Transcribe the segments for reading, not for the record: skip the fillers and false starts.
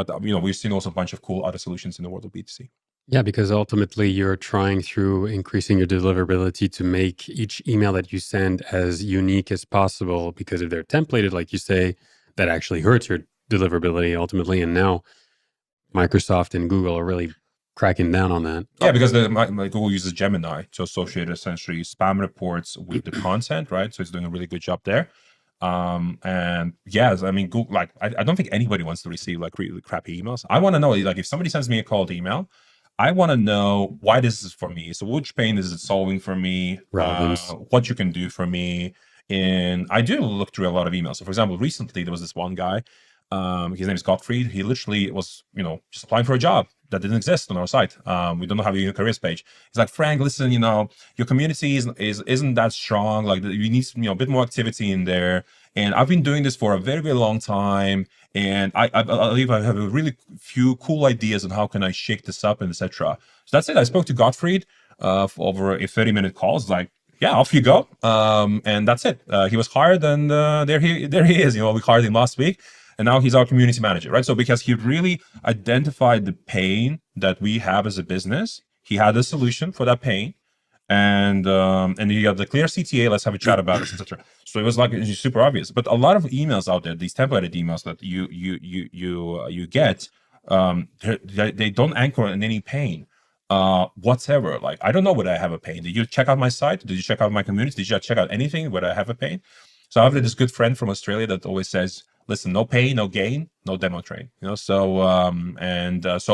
But we've seen also a bunch of cool other solutions in the world of B2C. Yeah, because ultimately you're trying through increasing your deliverability to make each email that you send as unique as possible. Because if they're templated, like you say, that actually hurts your deliverability ultimately. And now Microsoft and Google are really cracking down on that. Yeah, because my Google uses Gemini to associate essentially spam reports with the content, right? So it's doing a really good job there. And yes, I mean, Google, like, I don't think anybody wants to receive like really crappy emails. I want to know, like, if somebody sends me a cold email, I want to know why this is for me. So which pain is it solving for me? Relevance. What you can do for me. And I do look through a lot of emails. So for example, recently there was this one guy, his name is Gottfried. He literally was, just applying for a job that didn't exist on our site. We don't know how to use a careers page. He's like, Frank, listen, your community isn't that strong. Like, you need, a bit more activity in there. And I've been doing this for a very, very long time. And I believe I have a really few cool ideas on how can I shake this up and etc. So that's it. I spoke to Gottfried for over a 30-minute call. It's like, yeah, off you go. And that's it. He was hired, and there he is. We hired him last week, and now he's our community manager, right? So because he really identified the pain that we have as a business, he had a solution for that pain, and you got the clear CTA. Let's have a chat about it, etc. So it was like, it's super obvious. But a lot of emails out there, these templated emails that you get, they don't anchor in any pain whatsoever. Like, I don't know whether I have a pain. Did you check out my site? Did you check out my community? Did you check out anything whether I have a pain? So I have this good friend from Australia that always says, listen, no pain, no gain, no demo train. So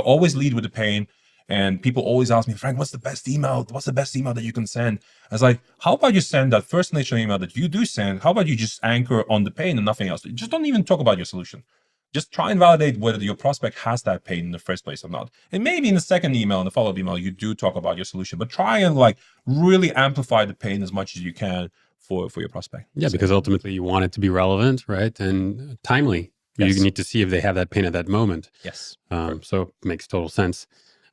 always lead with the pain. And people always ask me, Frank, what's the best email? What's the best email that you can send? I was like, how about you send that first initial email that you do send? How about you just anchor on the pain and nothing else? Just don't even talk about your solution. Just try and validate whether your prospect has that pain in the first place or not. And maybe in the second email, in the follow-up email, you do talk about your solution, but try and like really amplify the pain as much as you can for your prospect. Yeah, because ultimately you want it to be relevant, right? And timely. Yes. You need to see if they have that pain at that moment. Yes. So it makes total sense.